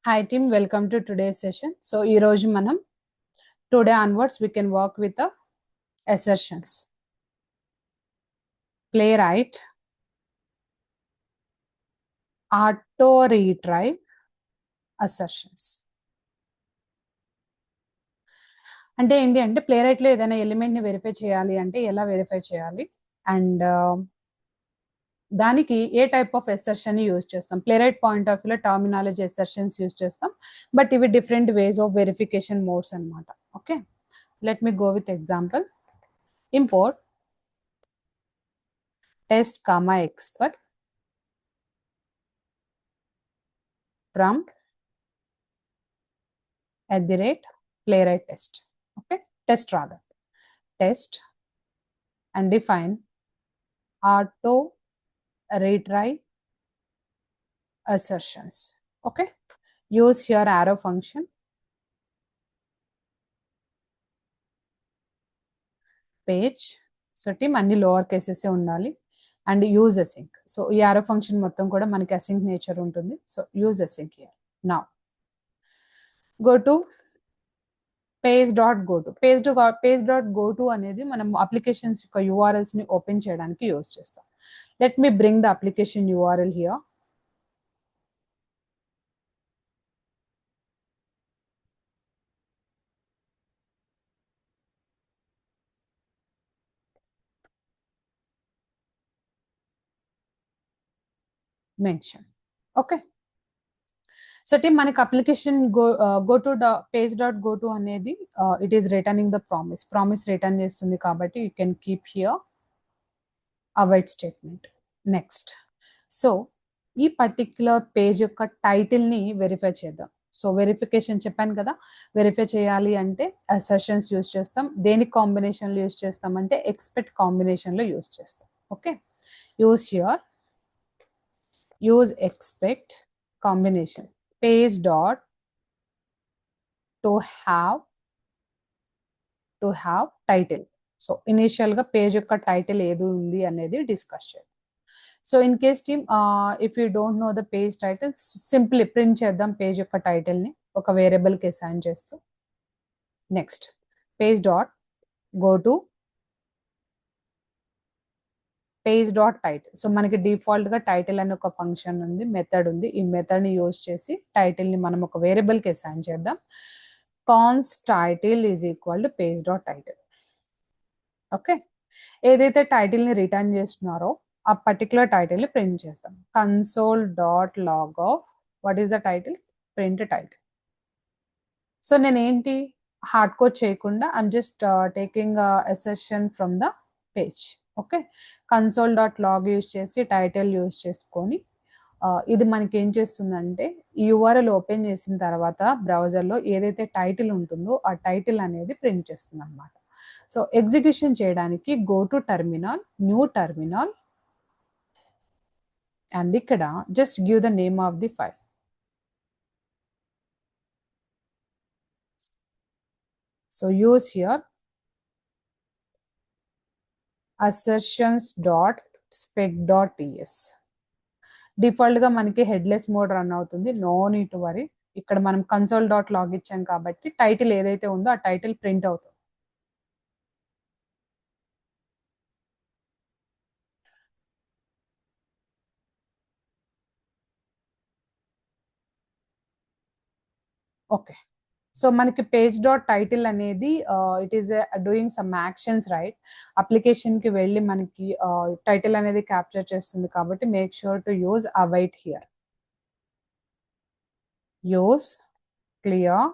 Hi team, welcome to today's session. So ee roju manam today onwards we can work with the assertions. Playwright, auto retry, assertions. అంటే ఏంటి అంటే ప్లేరైట్ లో ఏదైనా element ని verify చేయాలి అంటే ఎలా వెరిఫై చేయాలి అండ్ దానికి ఏ టైప్ ఆఫ్ ఎసర్షన్ ని యూజ్ చేస్తాం. ప్లేరైట్ పాయింట్ ఆఫ్ వ్యూలో టర్మినాలజీ ఎసర్షన్స్ యూజ్ చేస్తాం, బట్ ఇవి different ways of verification modes అన్నమాట. Okay, let me go with example. Import test comma expert from @playwright test. Okay, test rather test and define auto retry assertions. Okay, use here arrow function, page. So team అన్ని lower cases ఉండాలి and use async. So ఈ arrow function మొత్తం కూడా మనకి async nature ఉంటుంది. So use async here. Now go to page.goto. page.goto అనేది మనం applications యొక్క URLs ని ఓపెన్ చేయడానికి యూజ్ చేస్తాం. Let me bring the application URL here. Mention. Okay, so team మనకి అప్లికేషన్ go to page.goto అనేది it is returning the promise return చేస్తుంది కాబట్టి you can keep here await statement. Next, so ఈ particular page యొక్క title ని verify చేద్దాం. So verification చెప్పాను కదా, వెరిఫై చేయాలి అంటే అసర్షన్స్ యూజ్ చేస్తాం. దేని కాంబినేషన్లో యూజ్ చేస్తాం అంటే ఎక్స్పెక్ట్ కాంబినేషన్లో యూజ్ చేస్తాం. Okay, use here use expect combination page dot to have title. So initial గా పేజ్ యొక్క టైటిల్ ఏది ఉంది అనేది డిస్కస్ చేద్దాం. So in case team if you don't know the page title, simply print చేద్దాం page యొక్క title ని ఒక వేరియబుల్ కి అసైన్ చేస్తూ. Next, page dot go to page dot title. So మనకి డిఫాల్ట్ గా టైటిల్ అని ఒక ఫంక్షన్ ఉంది, మెథడ్ ఉంది. ఈ మెథడ్ ని యూజ్ చేసి టైటిల్ ని మనం ఒక వేరియబుల్ కి అసైన్ చేద్దాం. Const title is equal to page dot title. Okay, ఏదైతే టైటిల్ ని రిటర్న్ చేస్తున్నారో ఆ పర్టికులర్ టైటిల్ ని ప్రింట్ చేస్తాం. Console dot log of what is the title, print title. So నేను ఏంటి హార్డ్ కోడ్ చేయకుండా I'm just taking accession from the page. Okay, console dot log use చేసి టైటిల్ యూజ్ చేసుకొని ఇది మనకి ఏం చేస్తుందంటే యూఆర్ఎల్ ఓపెన్ చేసిన తర్వాత బ్రౌజర్లో ఏదైతే టైటిల్ ఉంటుందో ఆ టైటిల్ అనేది ప్రింట్ చేస్తుంది అనమాట. సో ఎగ్జిక్యూషన్ చేయడానికి go to terminal, new terminal, and ఇక్కడ just give the name of the file. So use here assertions.spec.ts. Default గా మనకి హెడ్లెస్ మోడ్ రన్ అవుతుంది, నో నీడ్ టు వరీ. ఇక్కడ మనం కన్సోల్ డాట్ లాగ్ ఇచ్చాం కాబట్టి టైటిల్ ఏదైతే ఉందో ఆ టైటిల్ ప్రింట్ అవుతుంది. ఓకే, సో మనకి పేజ్ డాట్ టైటిల్ అనేది it is doing some actions right. Application కి వెళ్ళి మనకి టైటిల్ అనేది క్యాప్చర్ చేస్తుంది కాబట్టి make sure to use await here. Use clear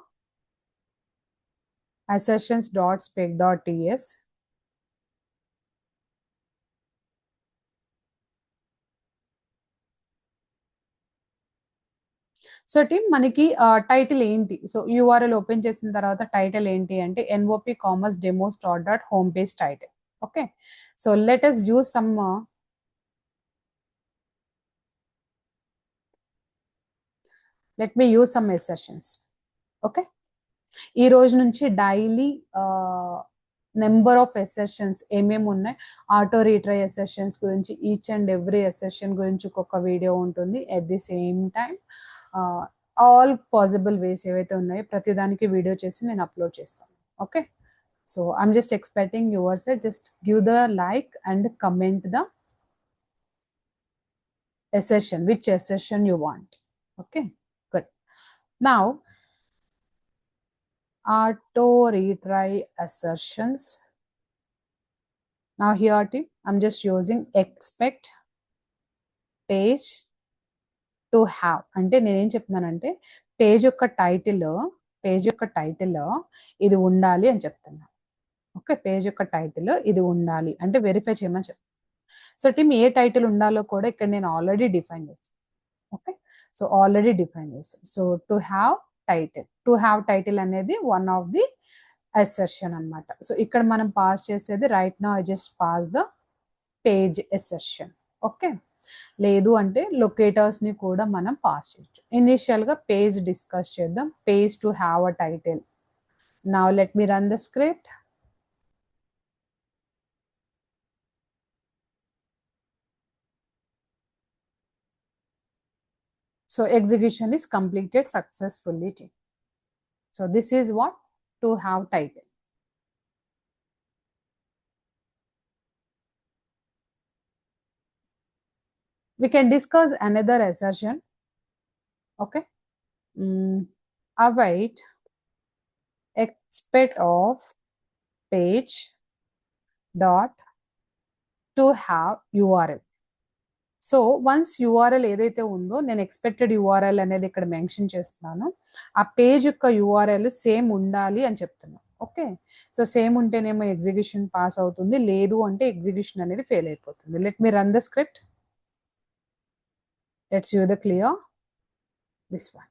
assertions.spec.ts. So team మనకి టైటిల్ ఏంటి, సో యూఆర్ఎల్ ఓపెన్ చేసిన తర్వాత టైటిల్ ఏంటి అంటే NOP commerce demo start dot home page title. Okay, so let us use some let me use some assertions. Okay, ఈ రోజు నుంచి daily number of అసెషన్స్ ఏమేమి ఉన్నాయి, ఆటో రీట్రై అసెషన్స్ గురించి ఈచ్ అండ్ ఎవ్రీ అసెషన్ గురించి ఒక్కొక్క వీడియో ఉంటుంది. At the same time all possible వేస్ ఏవైతే ఉన్నాయో ప్రతిదానికి వీడియో చేసి నేను అప్లోడ్ చేస్తాను. Okay, so I'm just expecting your side, just give the like and comment the assertion, which assertion you want. Okay, good. Now auto retry assertions. Now here team, I'm just using expect page to have. అంటే నేనేం చెప్తున్నానంటే page యొక్క title ఇది ఉండాలి అని చెప్తున్నా. Okay, page యొక్క title ఇది ఉండాలి అంటే వెరిఫై చేయమని చెప్తాను. సో టీమ్ ఏ టైటిల్ ఉండాలో కూడా ఇక్కడ నేను ఆల్రెడీ డిఫైన్ చేస్తాను. ఓకే, సో ఆల్రెడీ డిఫైన్ చేస్తాను. సో టు హ్యావ్ టైటిల్ అనేది వన్ ఆఫ్ ది అసెర్షన్ అన్నమాట. సో ఇక్కడ మనం పాస్ చేసేది right now I just pass the page assertion. Okay, లేదు అంటే లొకేటర్స్ ని కూడా మనం పాస్ చేయొచ్చు. ఇనిషియల్ గా పేజ్ డిస్కస్ చేద్దాం. Page to have a title. Now let me run the script. So execution is completed successfully. So this is what to have title. We can discuss another assertion. Okay, await expect of page dot to have URL. So once URL ఏదైతే ఉందో నేను expected URL అనేది ఇక్కడ mention చేస్తున్నాను. ఆ page యొక్క URL same ఉండాలి అని చెప్తున్నాను. ఓకే, సో సేమ్ ఉంటేనేమో ఎగ్జిక్యూషన్ పాస్ అవుతుంది, లేదు అంటే ఎగ్జిక్యూషన్ అనేది ఫెయిల్ అయిపోతుంది. Let me run the script. Let's you the clear this one.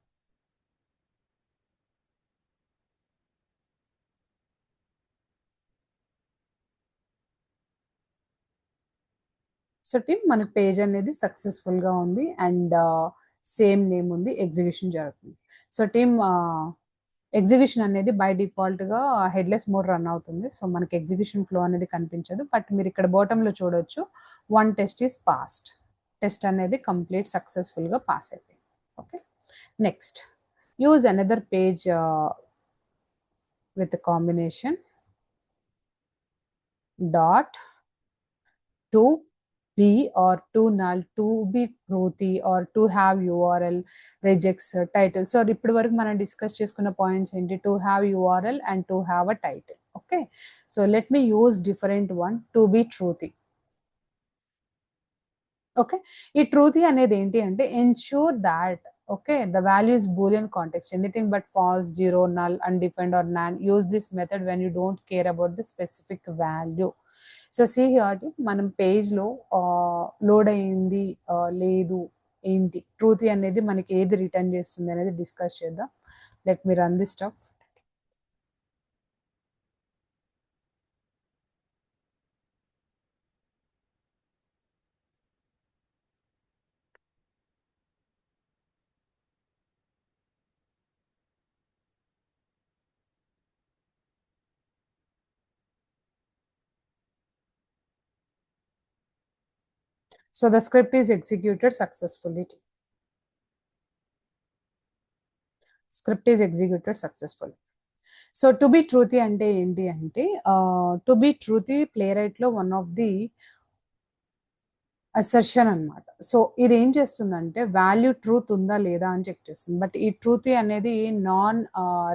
So team మనకి పేజ్ అనేది సక్సెస్ఫుల్ గా ఉంది అండ్ సేమ్ నేమ్ ఉంది, ఎగ్జిక్యూషన్ జరుగుతుంది. సో టీమ్ ఎగ్జిక్యూషన్ అనేది బై డిఫాల్ట్ గా హెడ్లెస్ మోడ్ రన్ అవుతుంది. సో మనకి ఎగ్జిక్యూషన్ ఫ్లో అనేది కనిపించదు. బట్ మీరు ఇక్కడ బాటమ్ లో చూడొచ్చు, one test is passed. Test అనేది కంప్లీట్ సక్సెస్ఫుల్ గా పాస్ అయిపోయింది. Okay, next use another page with combination dot to be or to null, to be truthy or to have URL rejects title. So ఇప్పటి వరకు మనం discuss చేసుకున్న points ఏంటి? To have URL and to have a title. Okay, so let me use different one, to be truthy. Okay, ఈ truthy అనేది ఏంటి అంటే ensure that okay the value is boolean context, anything but false, zero, null, undefined or none. Use this method when you don't care about the specific value. So see here మనం పేజ్లో load అయింది లేదు ఏంటి ట్రూతీ అనేది మనకి ఏది return చేస్తుంది అనేది డిస్కస్ చేద్దాం. Let me run the stuff. So the script is executed successfully. Script is executed successfully. So to be truthy అంటే ఏంటి అంటే to be truthy Playwright లో వన్ ఆఫ్ ది అసెర్షన్ అనమాట. సో ఇది ఏం చేస్తుందంటే వాల్యూ ట్రూత్ ఉందా లేదా అని చెక్ చేస్తుంది. బట్ ఈ ట్రూతీ అనేది నాన్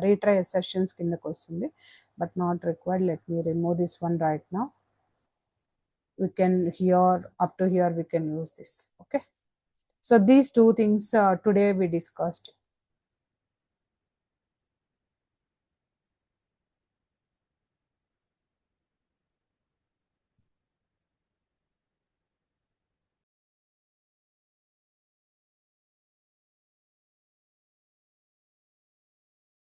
రీట్రై అసెర్షన్స్ కిందకి వస్తుంది. But not required. Let me remove this one right now. We can here up to here we can use this. Okay, so these two things today we discussed.